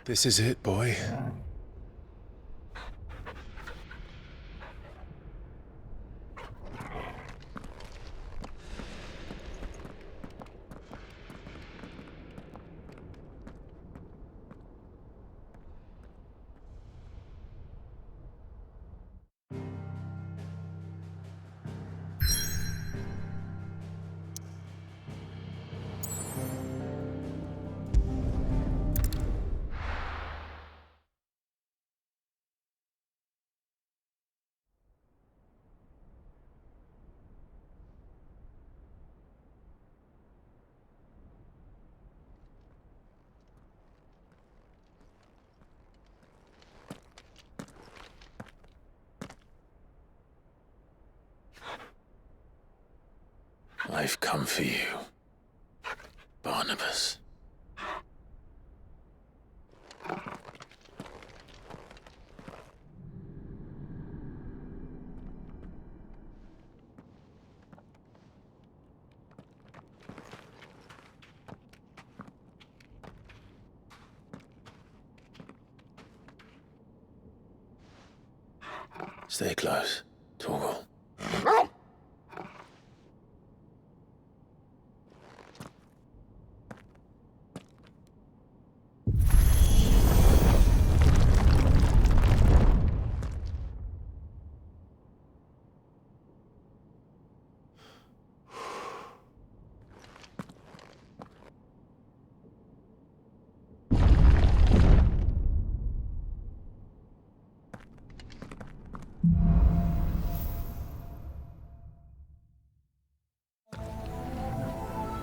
This is it, boy. I've come for you, Barnabas. Stay close, Torgal.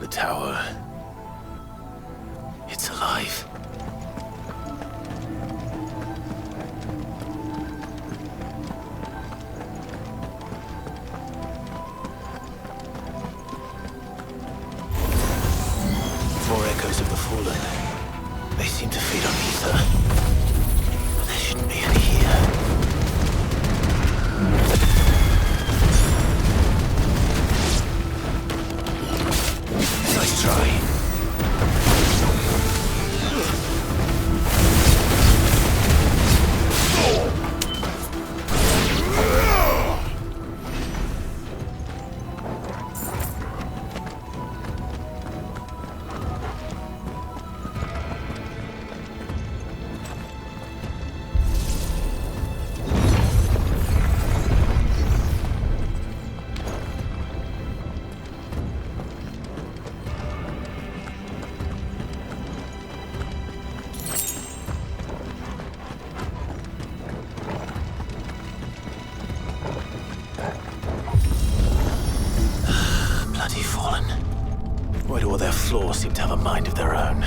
The tower. It's alive. More echoes of the fallen. They seem to feed on ether. But there shouldn't be any here. Nice try. Why do all their flaws seem to have a mind of their own?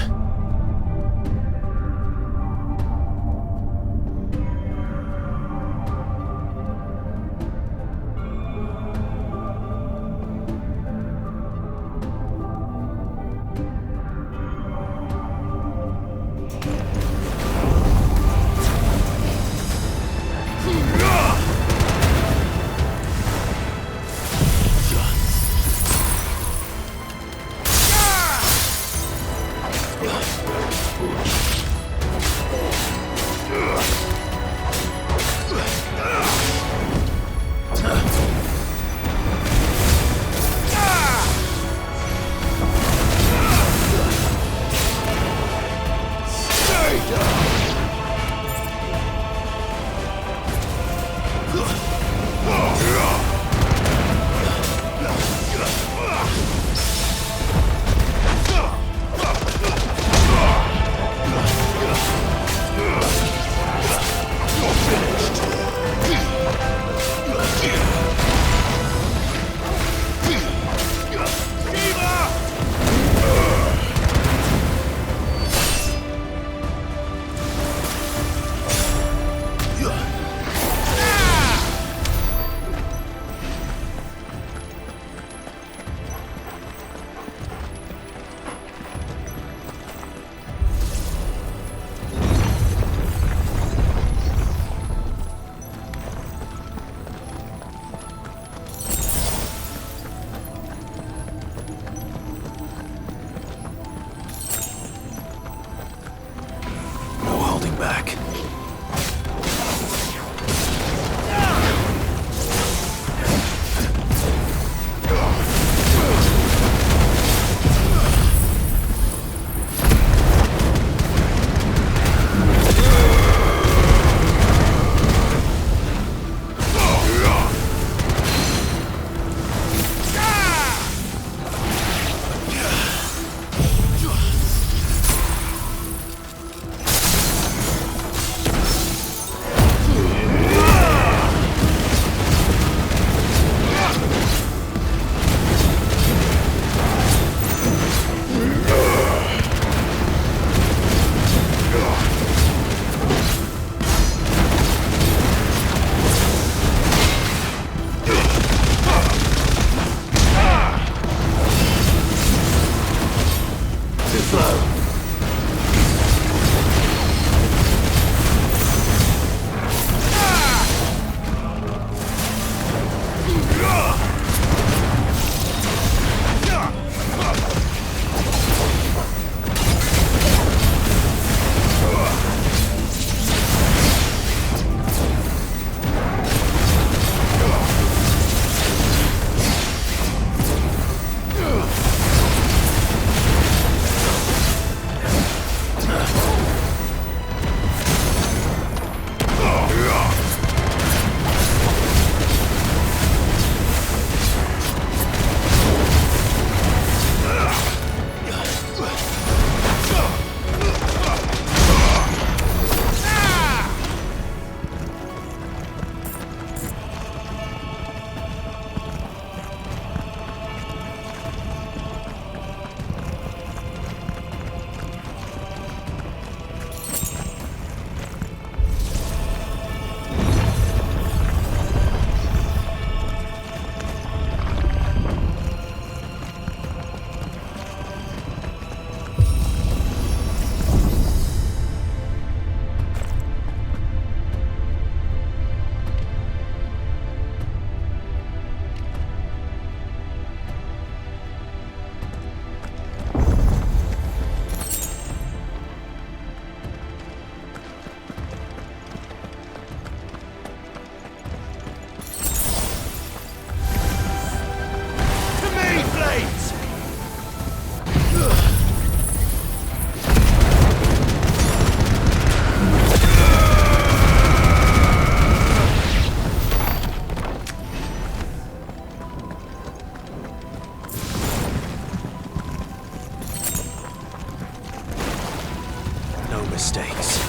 mistakes.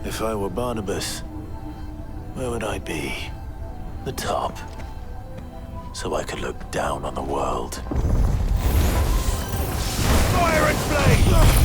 If I were Barnabas, where would I be? The top. So I could look down on the world. Fire and flame!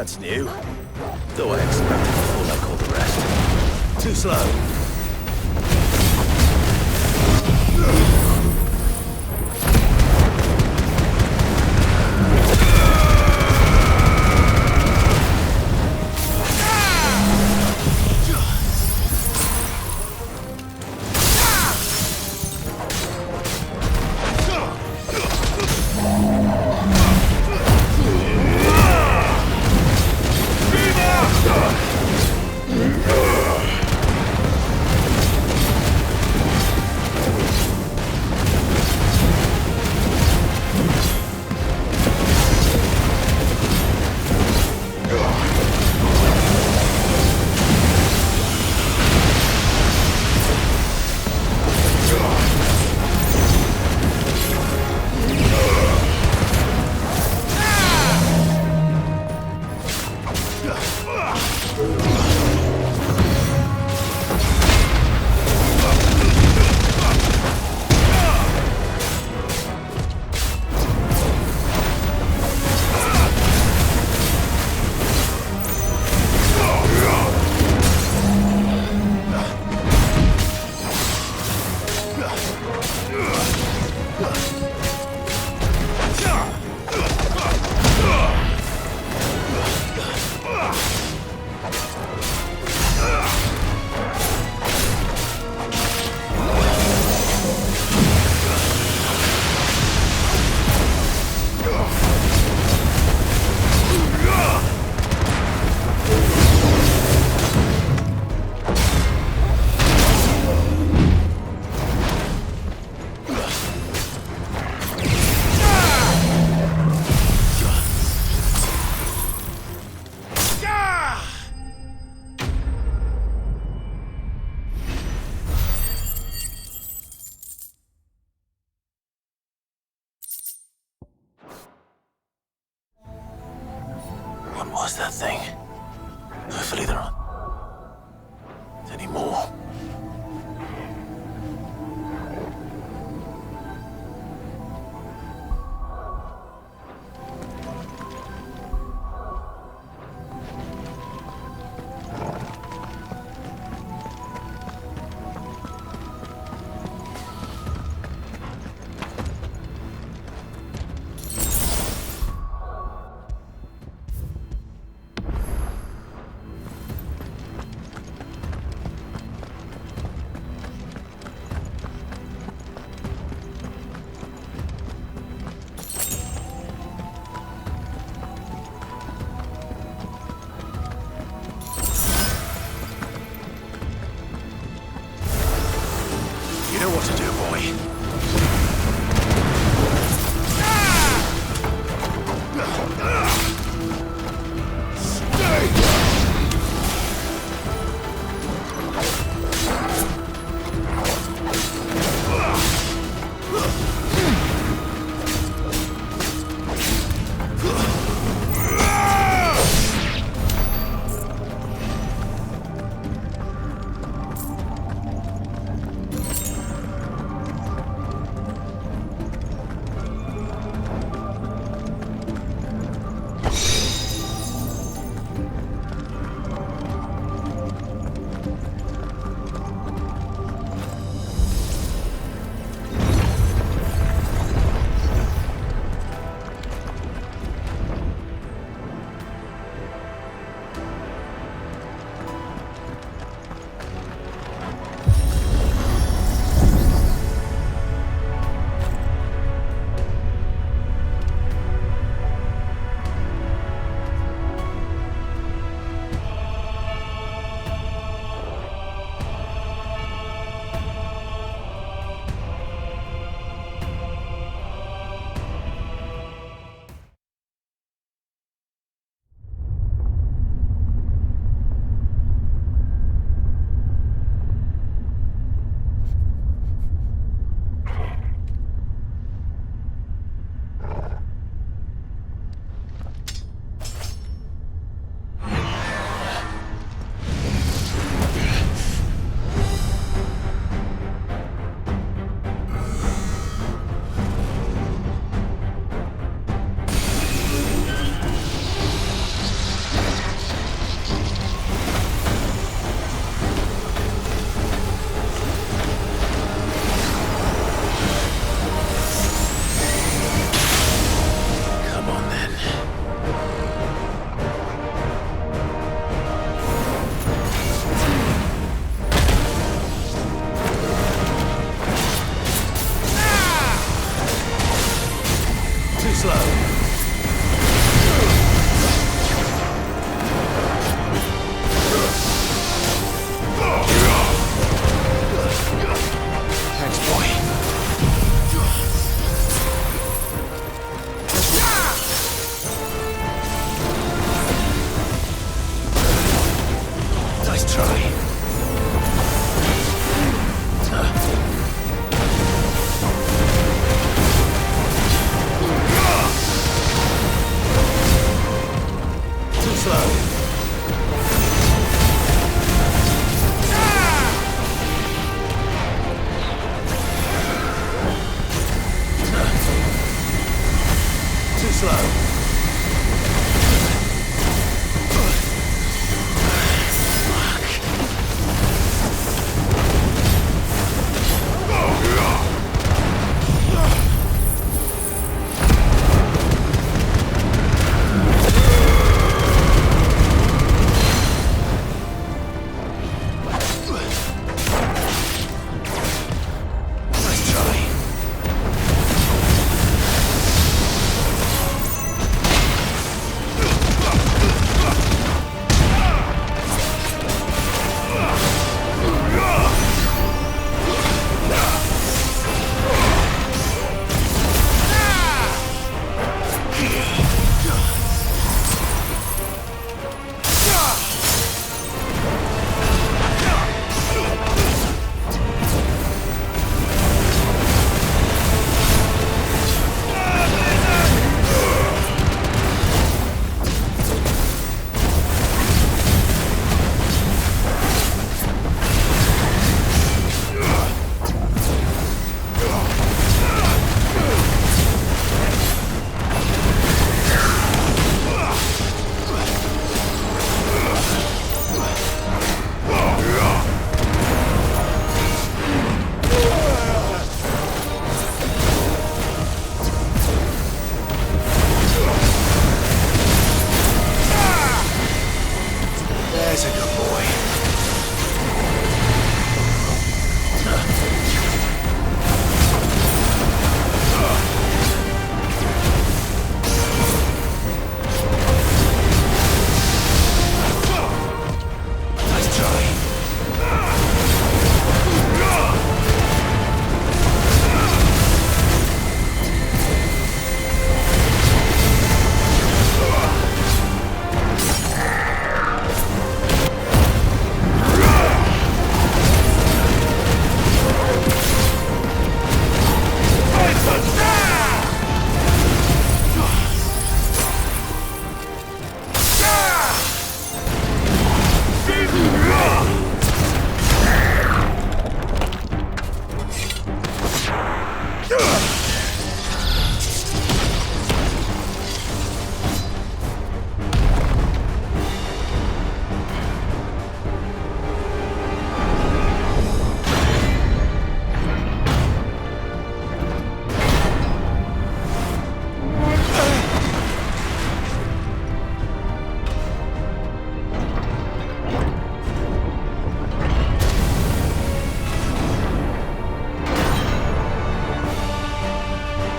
That's new. Though I expected to fall like all the rest. Too slow. What was that thing? Hopefully there aren't any more. slow. Thanks, boy. Nice try. Too slow. Too slow.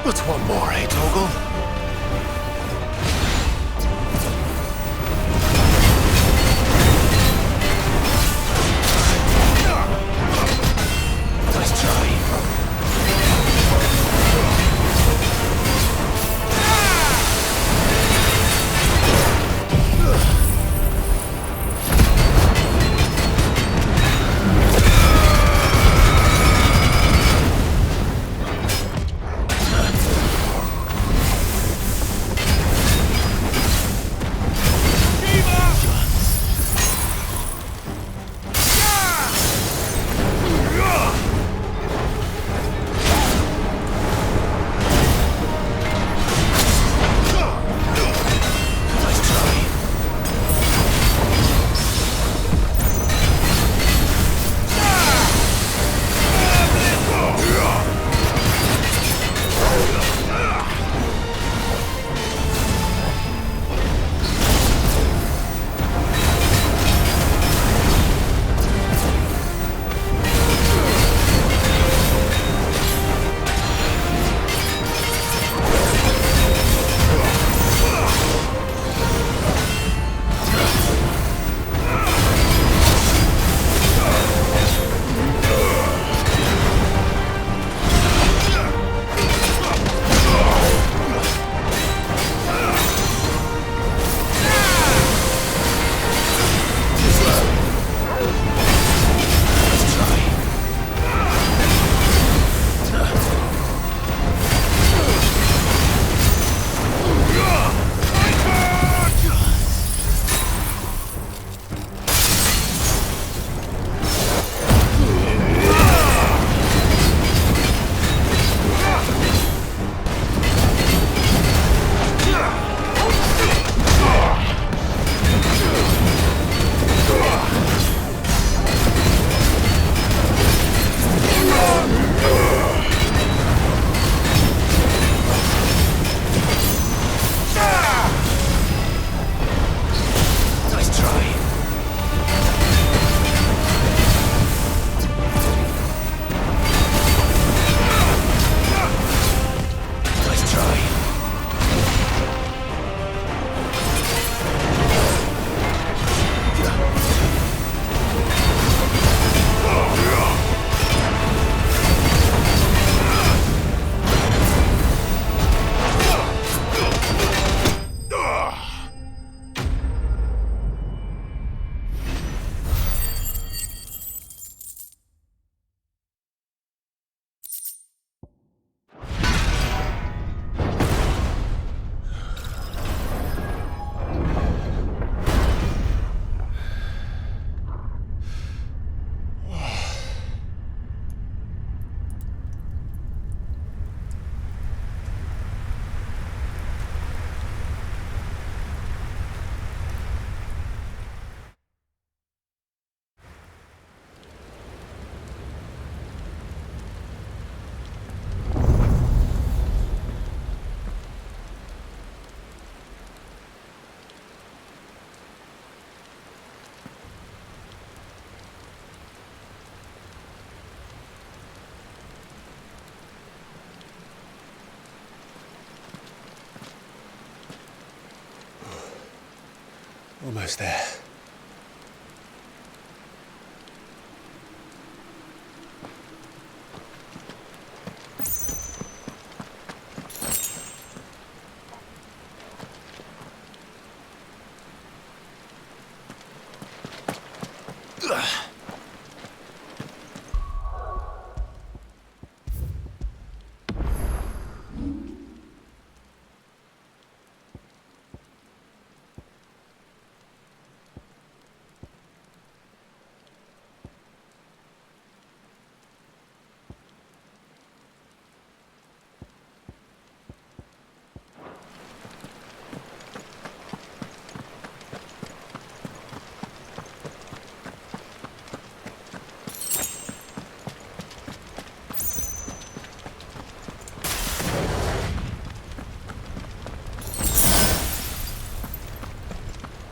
What's one more, eh, Toggle? Nice try. Almost there.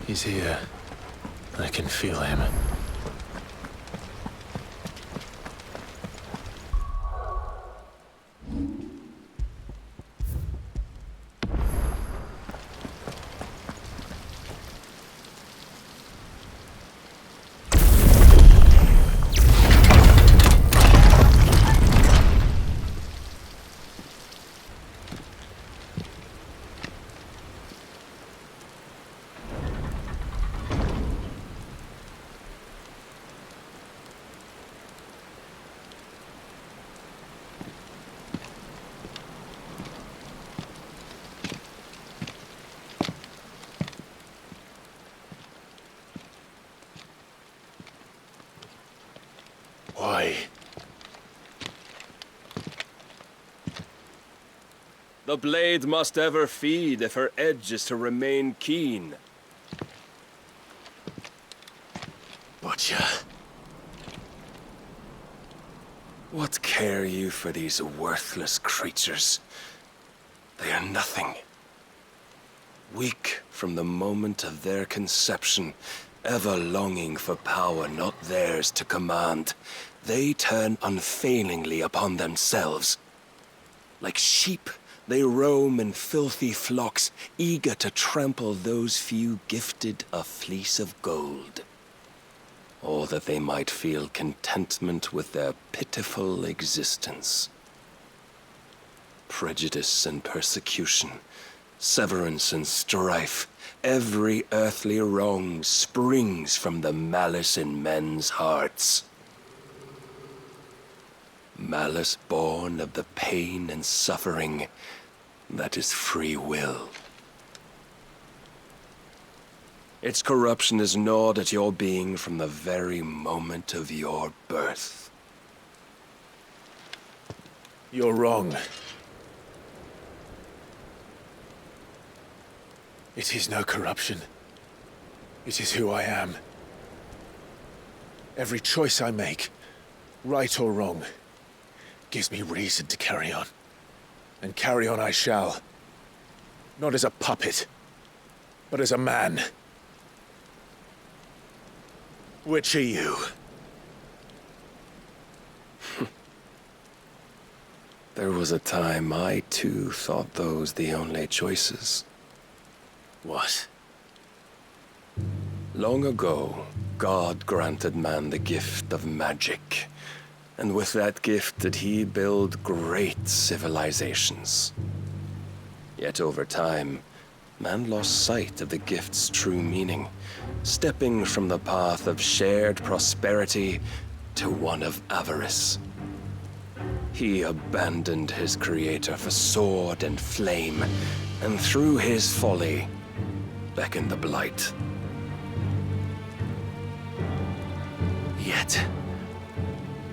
He's here. I can feel him. Why? The blade must ever feed if her edge is to remain keen. Butcher. What care you for these worthless creatures? They are nothing. Weak from the moment of their conception, ever longing for power not theirs to command, they turn unfailingly upon themselves. Like sheep, they roam in filthy flocks, eager to trample those few gifted a fleece of gold. Or that they might feel contentment with their pitiful existence. Prejudice and persecution, severance and strife, every earthly wrong springs from the malice in men's hearts. Malice born of the pain and suffering that is free will. Its corruption is gnawed at your being from the very moment of your birth. You're wrong. It is no corruption. It is who I am. Every choice I make, right or wrong, gives me reason to carry on. And carry on I shall. Not as a puppet, but as a man. Which are you? There was a time I too thought those the only choices. What? Long ago, God granted man the gift of magic. And with that gift did he build great civilizations. Yet over time, man lost sight of the gift's true meaning, stepping from the path of shared prosperity to one of avarice. He abandoned his creator for sword and flame, and through his folly, beckoned the blight. Yet,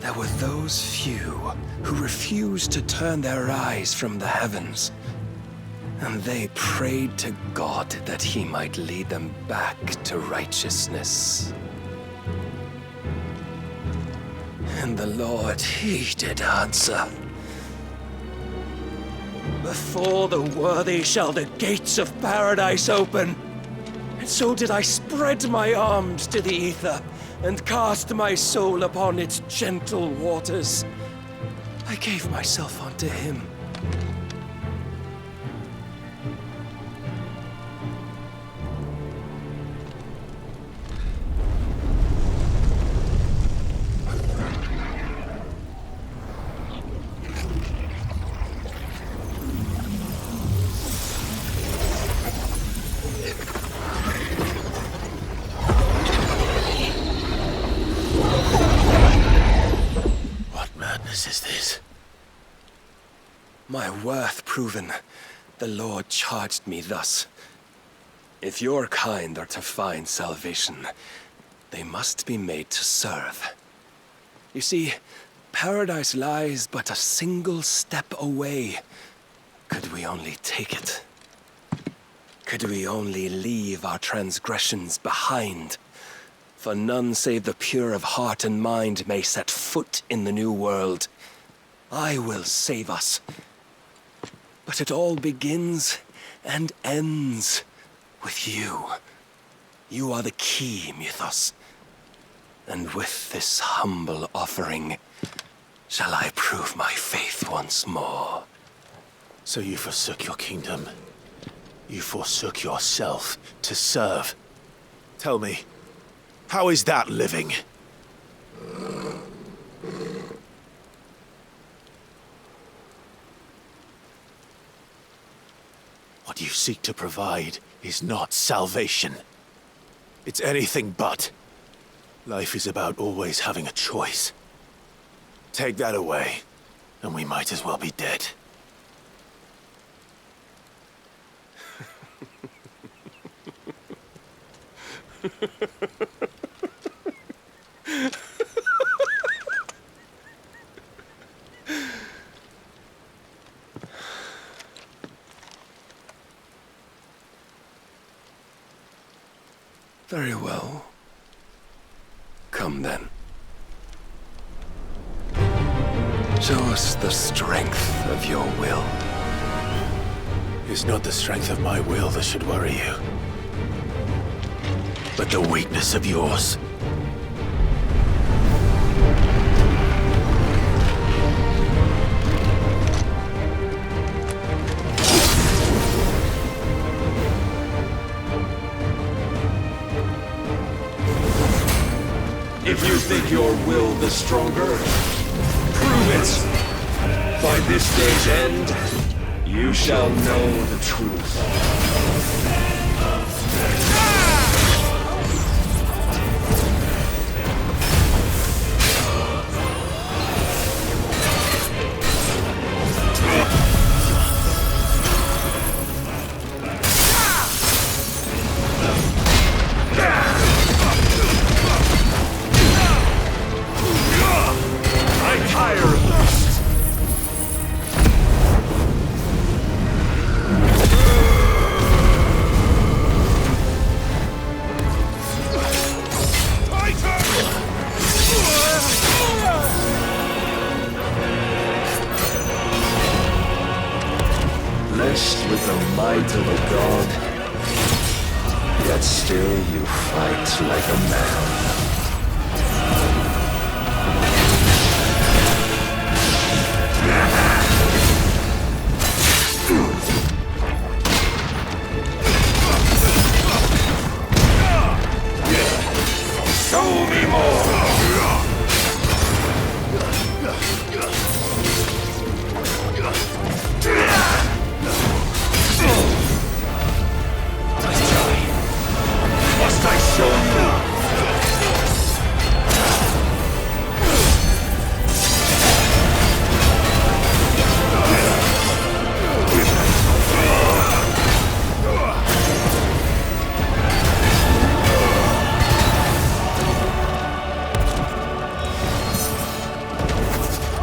there were those few who refused to turn their eyes from the heavens, and they prayed to God that he might lead them back to righteousness. And the Lord, he did answer. Before the worthy shall the gates of paradise open. And so did I spread my arms to the ether, and cast my soul upon its gentle waters. I gave myself unto him. my worth proven, the Lord charged me thus. If your kind are to find salvation, they must be made to serve. You see, paradise lies but a single step away. Could we only take it? Could we only leave our transgressions behind? For none save the pure of heart and mind may set foot in the new world. I will save us. But it all begins and ends with you. You are the key, Mythos. And with this humble offering, shall I prove my faith once more. So you forsook your kingdom. You forsook yourself to serve. Tell me, how is that living? What you seek to provide is not salvation. It's anything but. Life is about always having a choice. Take that away, and we might as well be dead. Very well. Come then. Show us the strength of your will. It's not the strength of my will that should worry you, but the weakness of yours. If you think your will the stronger, prove it! By this day's end, you shall know the truth. Blessed with the might of a god, yet still you fight like a man. Show me more! Must I show you?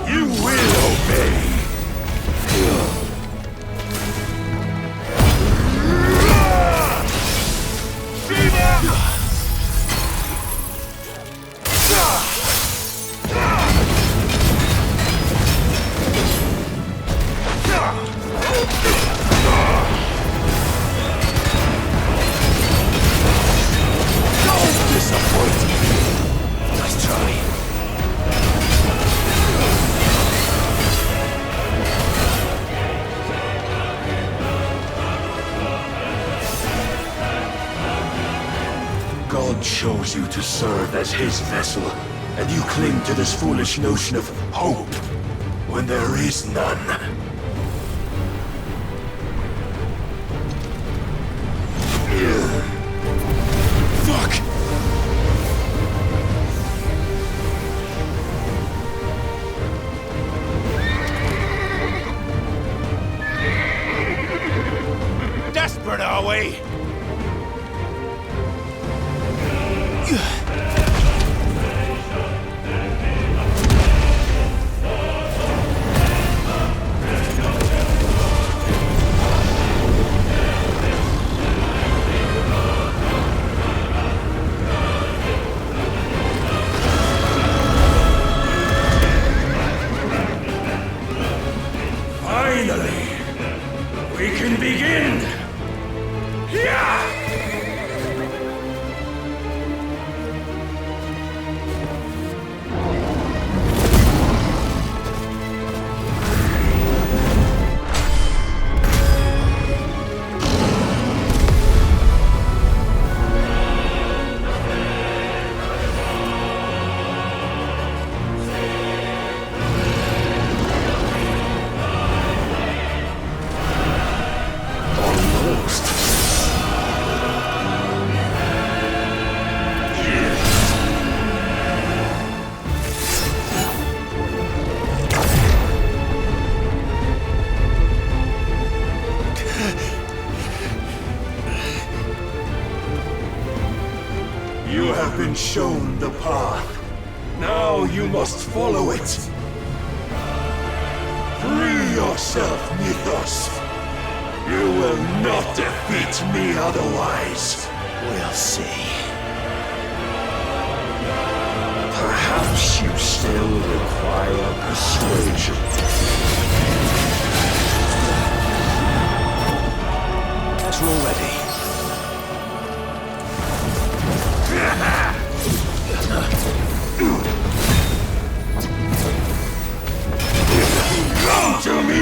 You will obey! Don't disappoint me! Nice try. God chose you to serve as his vessel, and you cling to this foolish notion of hope when there is none. Fuck! desperate, are we? Finally, we can begin! Yeah! You have been shown the path. Now you must follow it. Free yourself, Mythos. You will not defeat me otherwise. We'll see. Perhaps you still require persuasion. As we're ready. Come to me!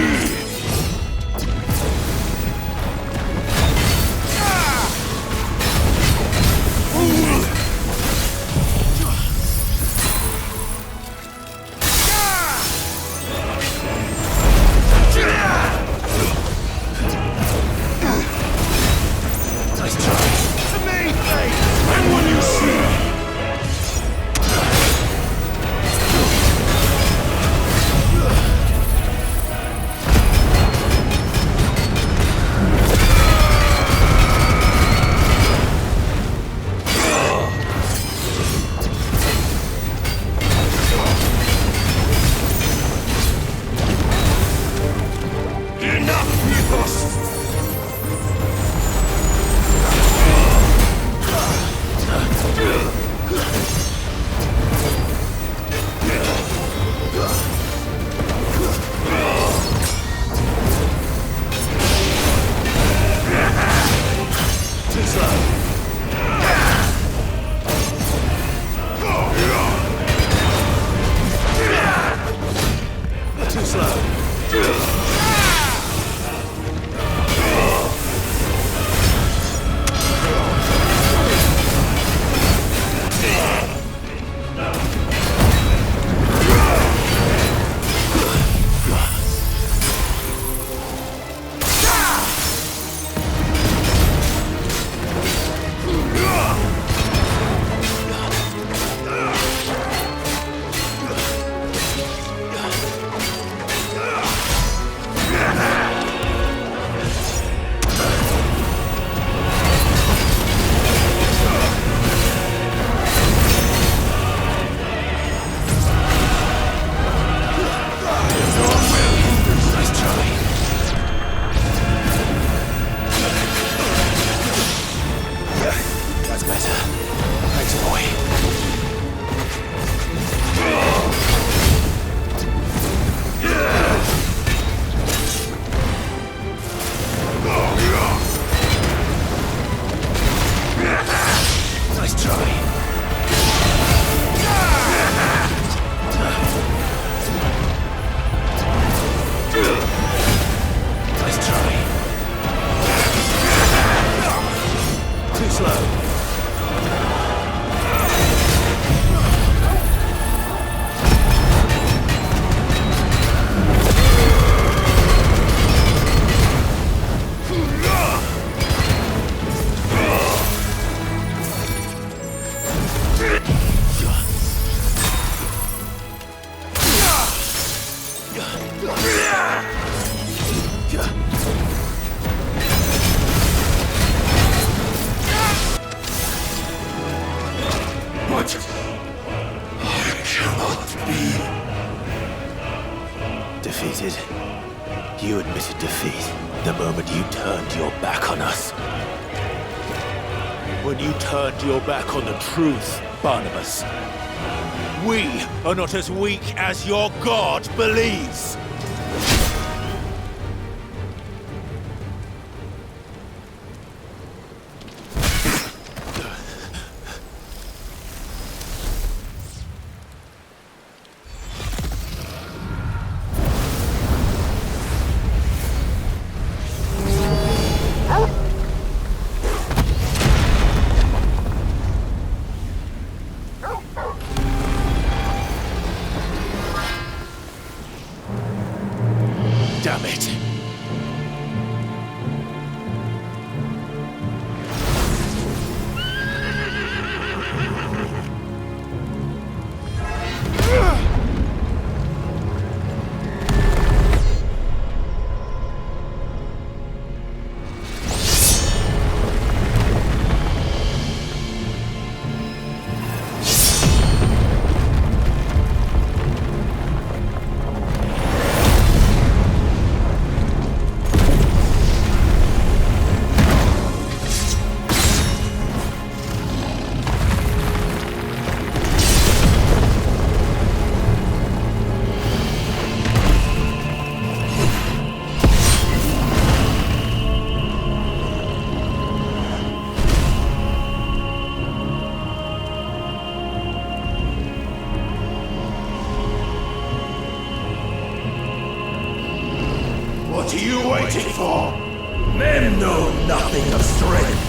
The moment you turned your back on us. When you turned your back on the truth, Barnabas. We are not as weak as your god believes! Damn it! What are you waiting for? Men know nothing of strength.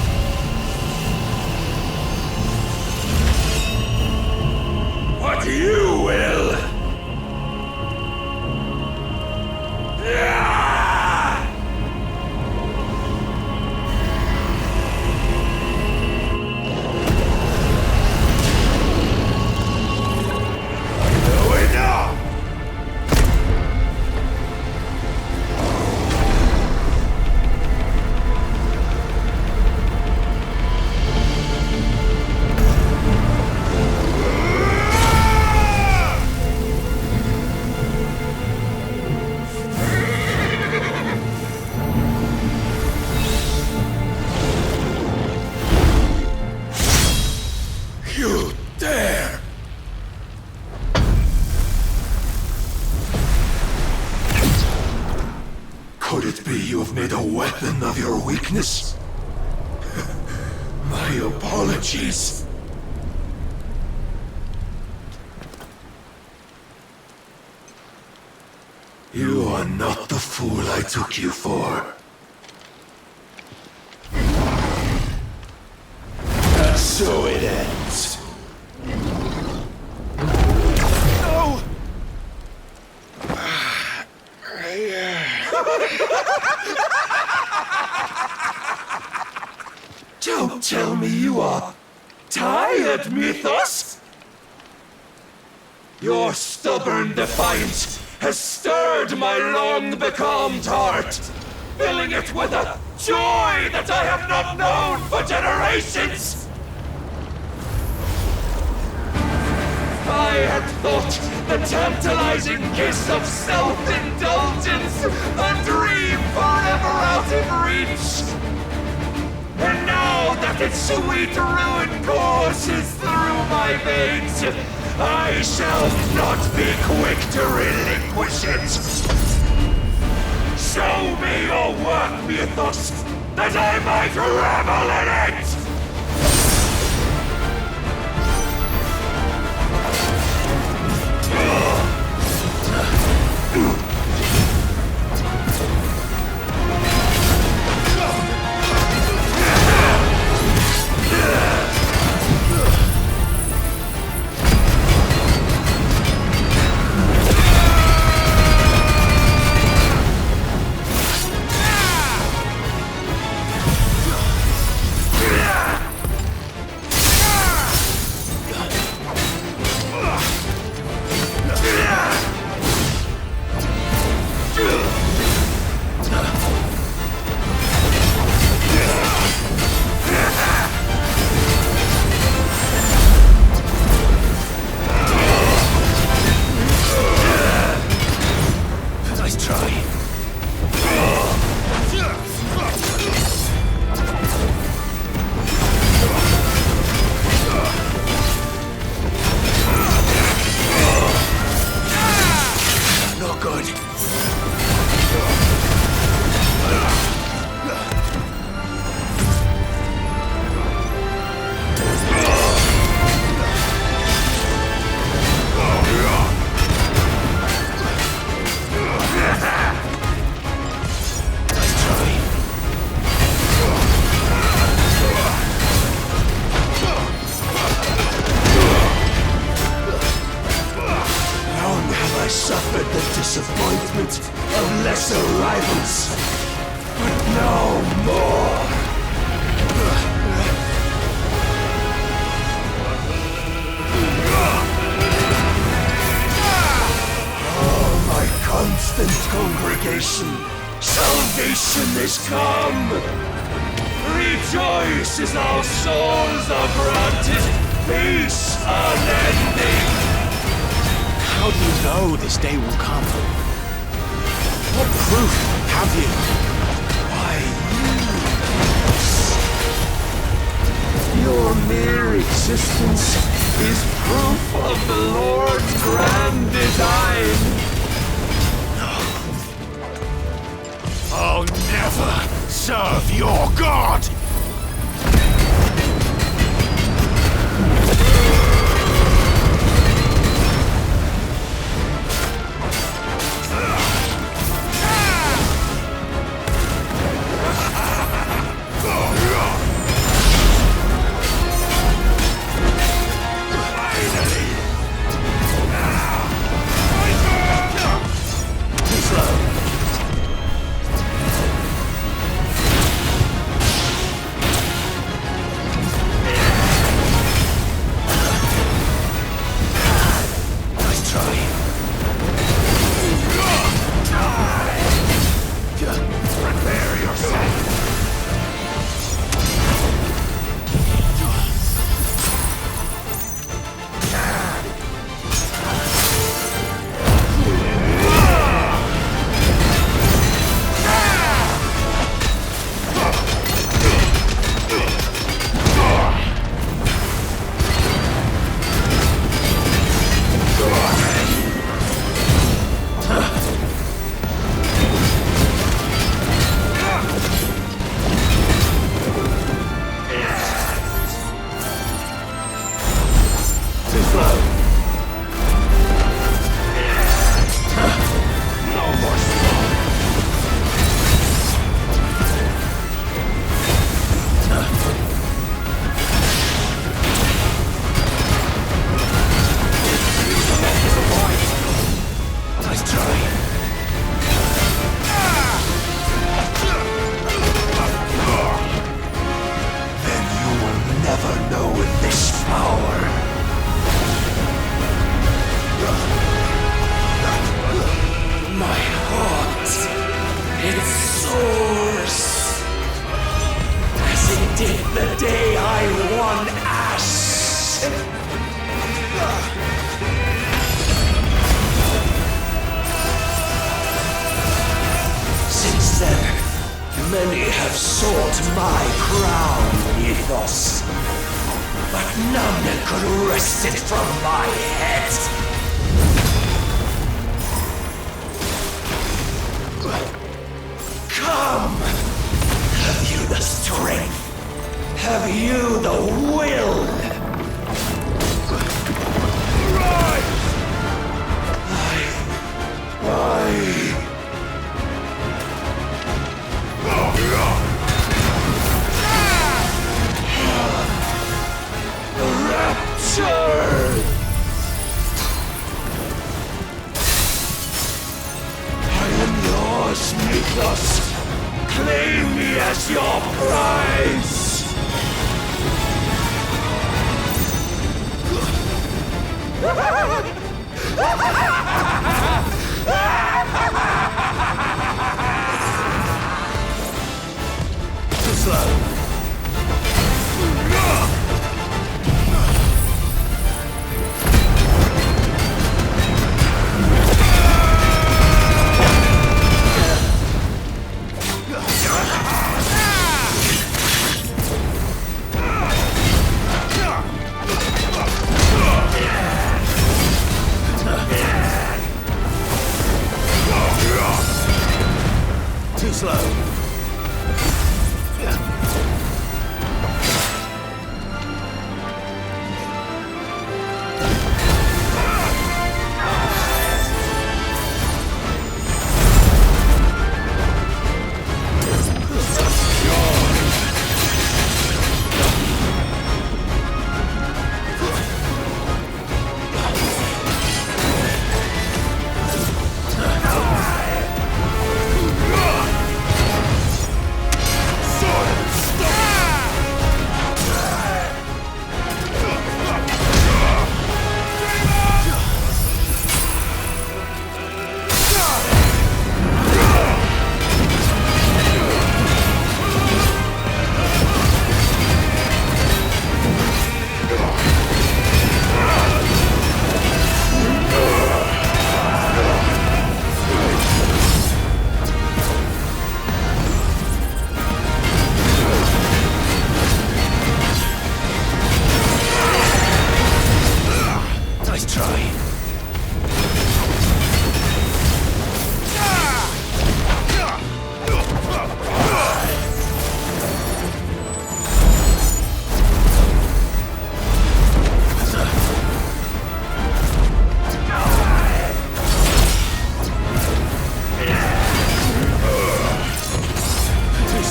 What you will. You dare! Could it be you have made a weapon of your weakness? My apologies. You are not the fool I took you for. And so it ends. No! Don't tell me you are tired, Mythos! Your stubborn defiance has stirred my long-becalmed heart, filling it with a joy that I have not known for generations! I had thought the tantalizing kiss of self-indulgence a dream forever out of reach. And now that its sweet ruin courses through my veins, I shall not be quick to relinquish it. Show me your work, Mythos, that I might revel in it! Salvation is come! Rejoice as our souls are granted peace unending! How do you know this day will come? What proof have you? Why, your mere existence is proof of the Lord's grand design! I'll never serve your god! Many have sought my crown, Ethos, but none could wrest it from my head. Come! Have you the strength? Have you the will? Rise! Rapture! I am yours, Mythos. Claim me as your prize! Too slow. Too slow.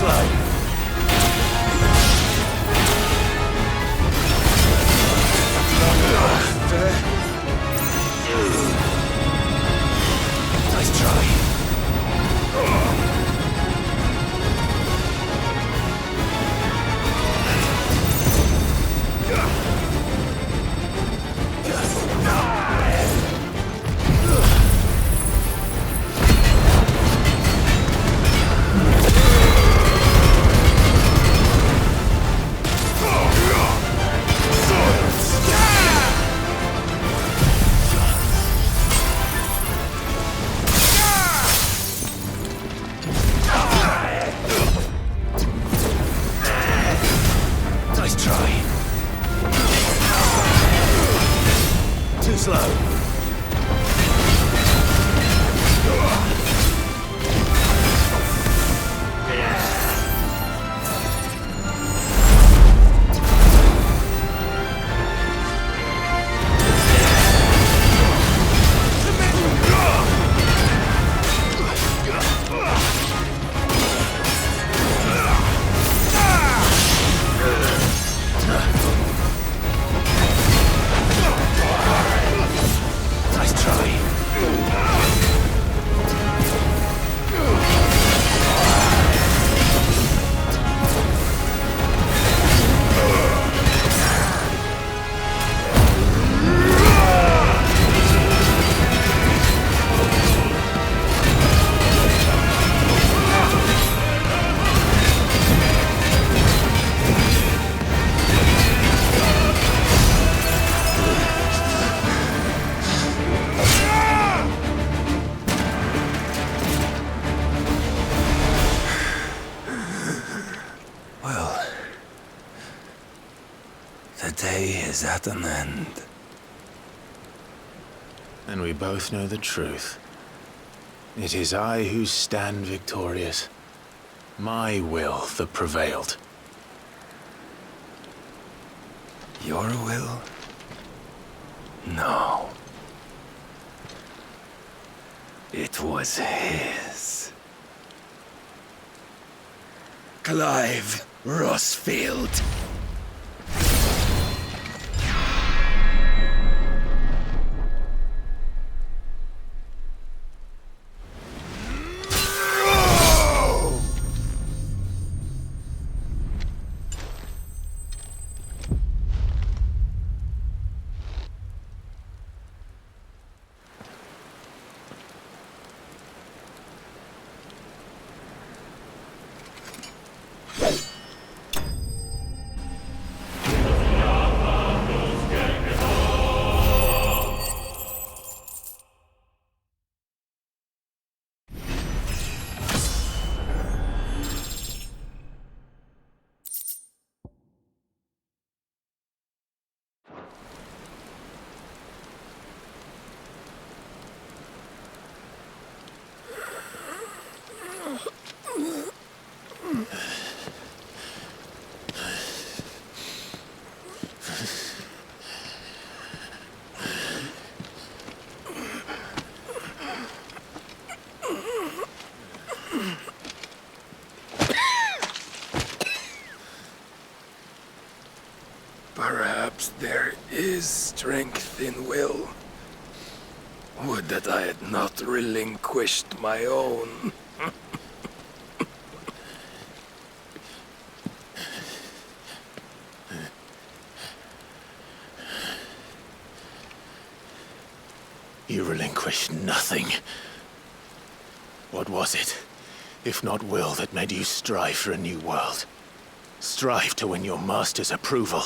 slow. Nice try. Is at an end. And we both know the truth. It is I who stand victorious. My will that prevailed. Your will? No. It was his. Clive Rossfield. Perhaps there is strength in will. Would that I had not relinquished my own. You relinquished nothing. What was it, if not will, that made you strive for a new world? Strive to win your master's approval?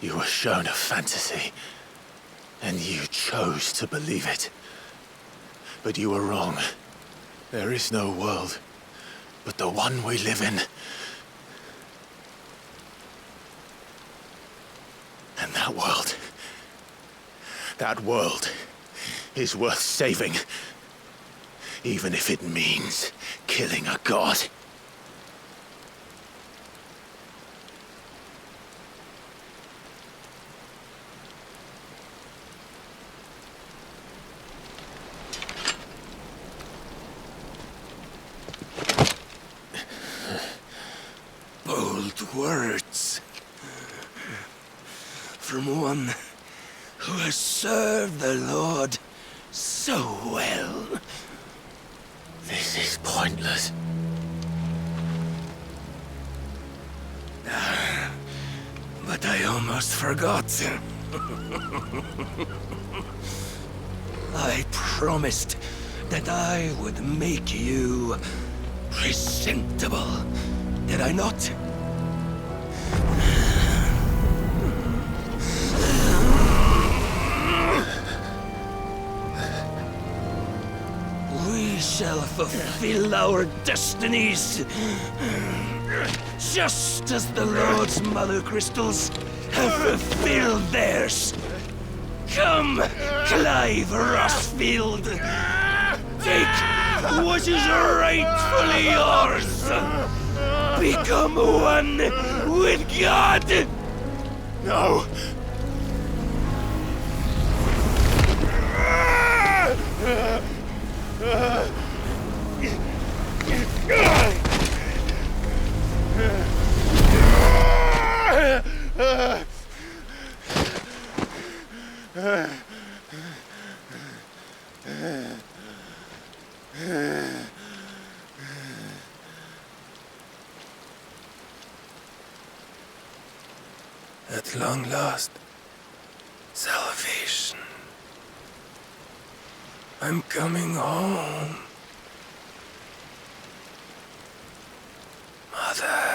You were shown a fantasy, and you chose to believe it. But you were wrong. There is no world, but the one we live in. And that world is worth saving, even if it means killing a god. one who has served the Lord so well. This is pointless. But I almost forgot. I promised that I would make you presentable. Did I not? We shall fulfill our destinies, just as the Lord's Mother Crystals have fulfilled theirs. Come, Clive Rossfield! Take what is rightfully yours! Become one with God! No! At long last, salvation. I'm coming home. Mother.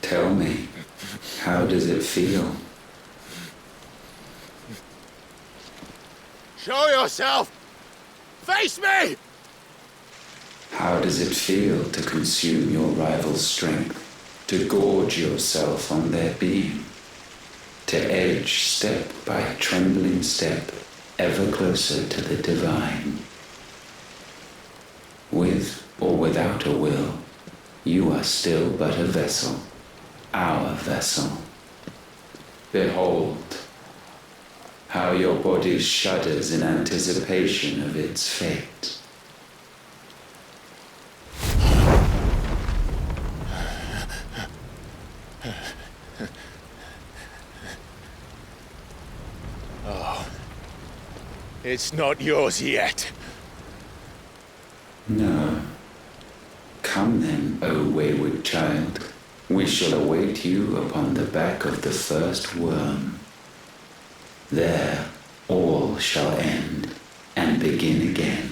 Tell me, how does it feel? Show yourself! Face me! How does it feel to consume your rival's strength, to gorge yourself on their beam, to edge step by trembling step ever closer to the divine? With or without a will, you are still but a vessel, our vessel. Behold, how your body shudders in anticipation of its fate. Oh. It's not yours yet. No. Come then, O wayward child. We shall await you upon the back of the first worm. There all shall end and begin again.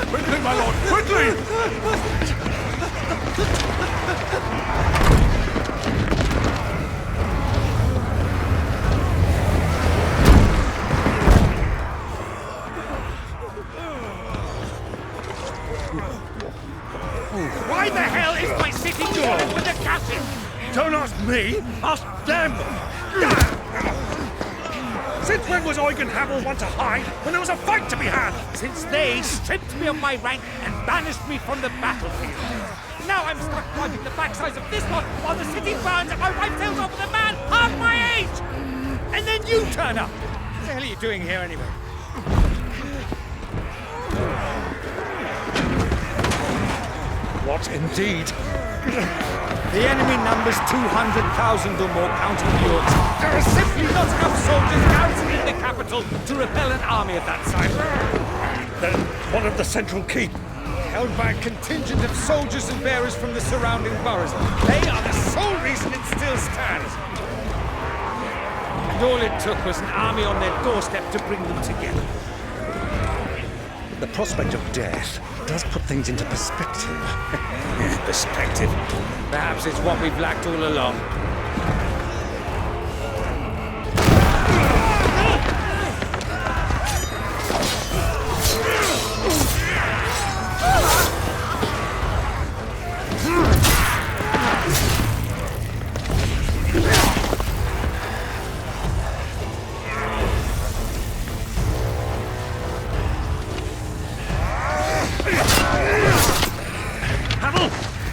Quickly, my lord! Quickly! Why the hell is my city going with the castle? them! Since when was Eugen Hamel one to hide when there was a fight to be had? Since they stripped me of my rank and banished me from the battlefield. Now I'm stuck wiping the backsides of this lot while the city burns and my wife tails off with a man half my age! And then you turn up! What the hell are you doing here anyway? What indeed? The enemy numbers 200,000 or more, counting the orcs. There are simply not enough soldiers garrisoning the capital to repel an army of that size. Then what of the central keep? Held by a contingent of soldiers and bearers from the surrounding boroughs. They are the sole reason it still stands. And all it took was an army on their doorstep to bring them together. The prospect of death does put things into perspective. Perspective. Perhaps it's what we've lacked all along.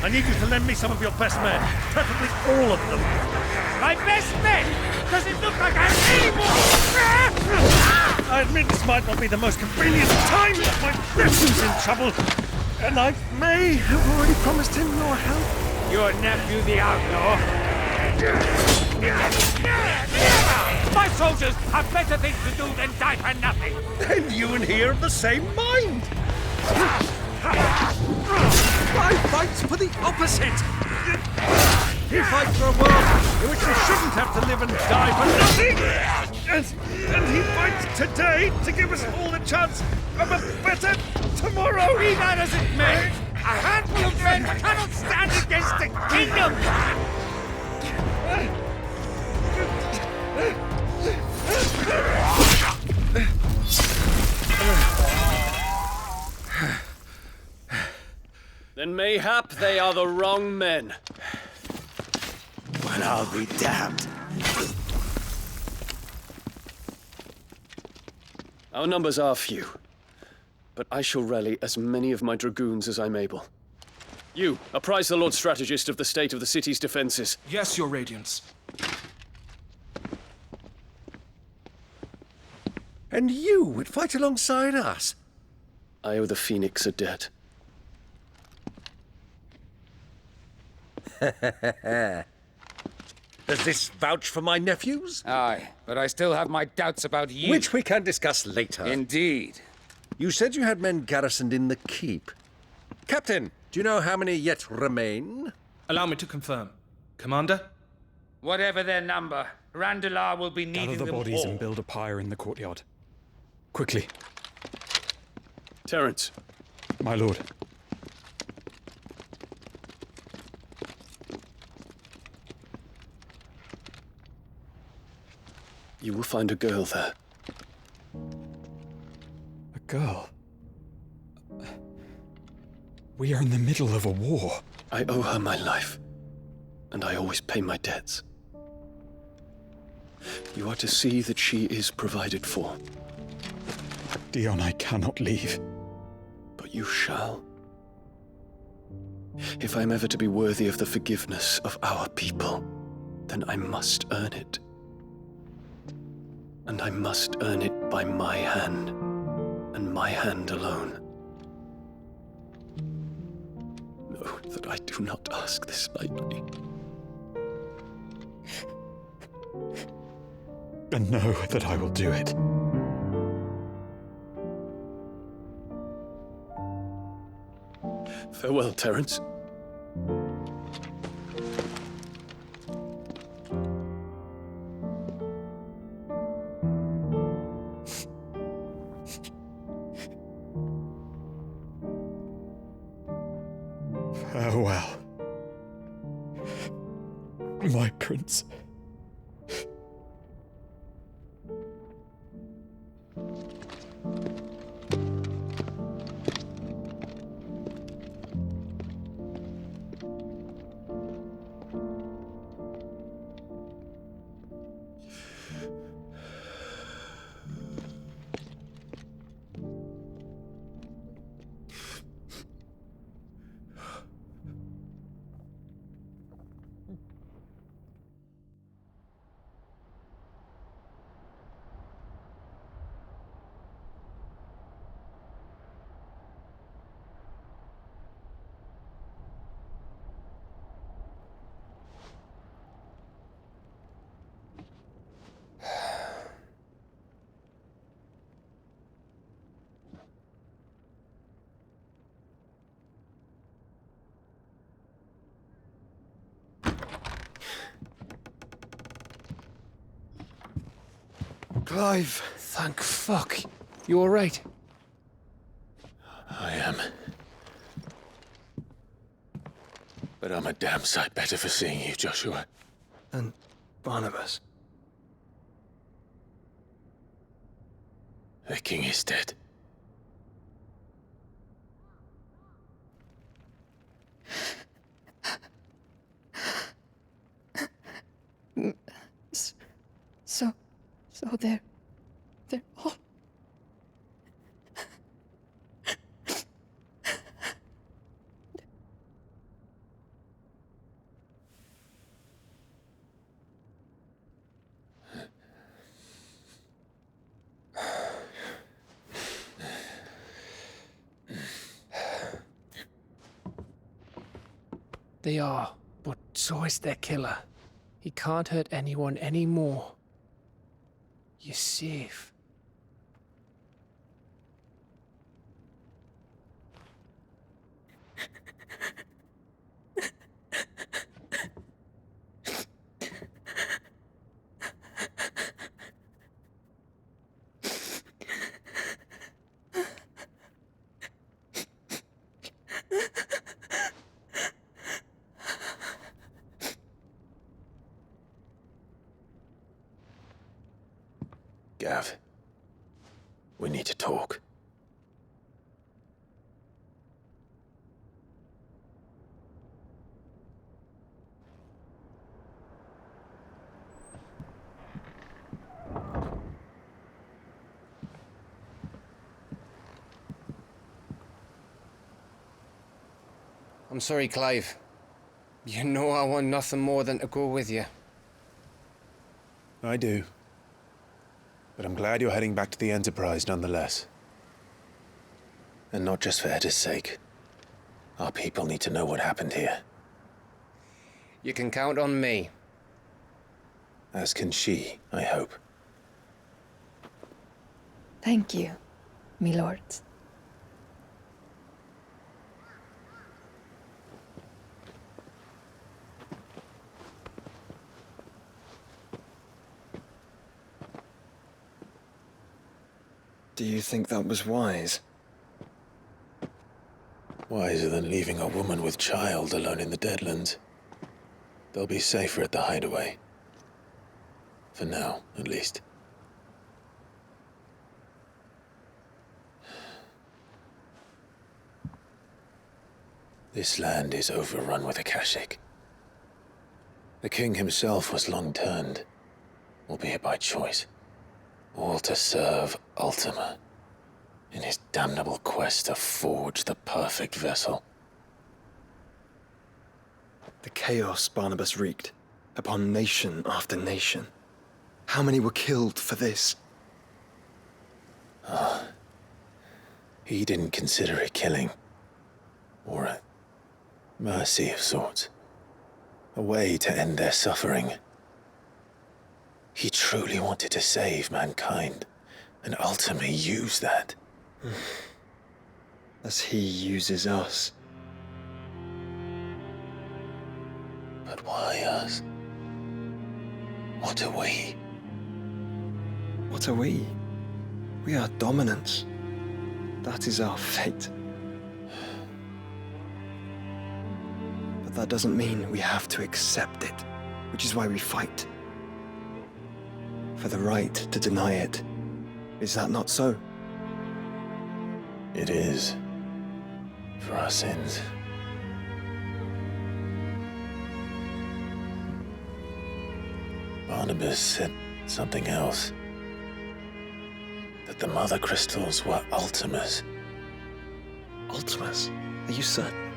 I need you to lend me some of your best men, preferably all of them. My best men? Does it look like I'm able? I admit this might not be the most convenient time, but my nephew's in trouble, and I may have already promised him your help. Your nephew, the outlaw? My soldiers have better things to do than die for nothing. Then you and he are of the same mind. I fight for the opposite. He fights for a world in which we shouldn't have to live and die for nothing. And he fights today to give us all the chance of a better tomorrow. Be that as it may, a handful of men cannot stand against a kingdom. Then mayhap they are the wrong men. Well, I'll be damned. Our numbers are few, but I shall rally as many of my dragoons as I'm able. You, apprise the Lord Strategist of the state of the city's defenses. Yes, Your Radiance. And you would fight alongside us? I owe the Phoenix a debt. Does this vouch for my nephews? Aye, but I still have my doubts about you. Which we can discuss later. Indeed. You said you had men garrisoned in the keep. Captain, do you know how many yet remain? Allow me to confirm. Commander? Whatever their number, Randalar will be needing Gather the them bodies all. and build a pyre in the courtyard. Quickly, Terence, my lord. you will find a girl there. A girl. We are in the middle of a war. I owe her my life, and I always pay my debts. You are to see that she is provided for. Dion, I cannot leave. But you shall. If I'm ever to be worthy of the forgiveness of our people, then I must earn it. And I must earn it by my hand, and my hand alone. Know that I do not ask this lightly. And know that I will do it. Farewell, Terence. Farewell, my prince. Clive! Thank fuck. You alright? I am. But I'm a damn sight better for seeing you, Joshua. And Barnabas. The king is dead. So they're all... They are, but so is their killer. He can't hurt anyone anymore. You're safe. Gav, we need to talk. I'm sorry, Clive. You know I want nothing more than to go with you. I do. But I'm glad you're heading back to the Enterprise nonetheless. And not just for Edda's sake. Our people need to know what happened here. You can count on me. As can she, I hope. Thank you, me lords. Do you think that was wise? Wiser than leaving a woman with child alone in the Deadlands. They'll be safer at the hideaway. For now, at least. This land is overrun with Akashic. The king himself was long turned, albeit by choice. All to serve Ultima, in his damnable quest to forge the perfect vessel. The chaos Barnabas wreaked upon nation after nation. How many were killed for this? He didn't consider it killing, or a mercy of sorts. A way to end their suffering. He truly wanted to save mankind, and ultimately use that. As he uses us. But why us? What are we? What are we? We are dominance. That is our fate. But that doesn't mean we have to accept it, which is why we fight. For the right to deny it. Is that not so? It is. For our sins. Barnabas said something else. That the mother crystals were Ultimas. Ultimas? Are you certain?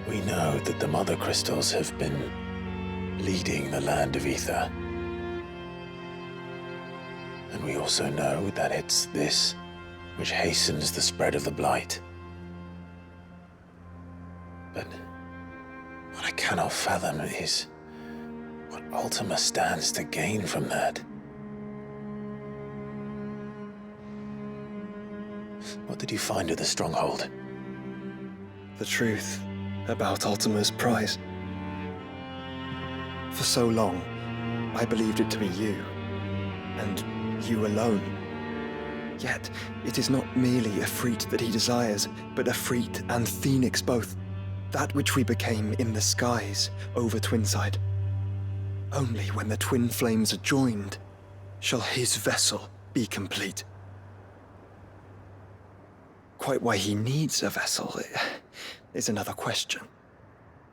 We know that the mother crystals have been leading the land of ether. And we also know that it's this which hastens the spread of the blight. But what I cannot fathom is what Ultima stands to gain from that. What did you find at the stronghold? The truth about Ultima's prize. For so long, I believed it to be you, and you alone. Yet, it is not merely Efreet that he desires, but Efreet and Phoenix both. That which we became in the skies over Twinside. Only when the twin flames are joined shall his vessel be complete. Quite why he needs a vessel is another question.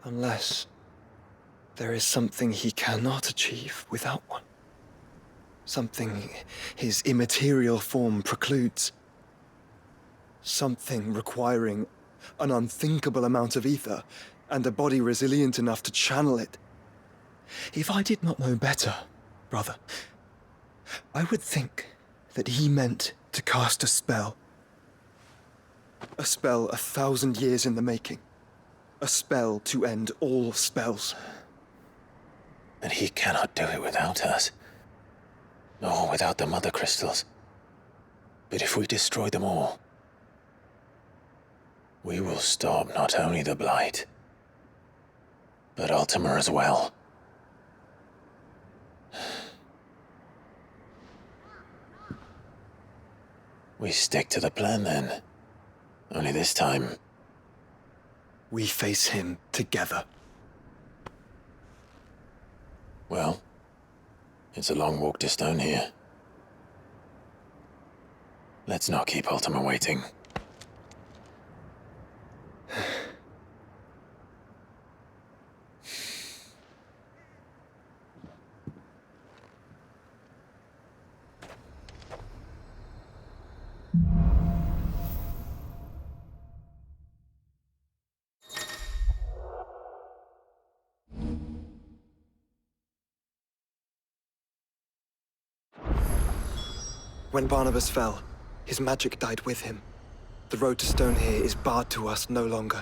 Unless there is something he cannot achieve without one. Something his immaterial form precludes. Something requiring an unthinkable amount of ether and a body resilient enough to channel it. If I did not know better, brother, I would think that he meant to cast a spell. A spell 1,000 years in the making. A spell to end all spells. And he cannot do it without us. Nor without the Mother Crystals. But if we destroy them all, we will stop not only the Blight, but Ultima as well. We stick to the plan then. Only this time, we face him together. Well, it's a long walk to Stone here. Let's not keep Ultima waiting. When Barnabas fell, his magic died with him. The road to Stone here is barred to us no longer.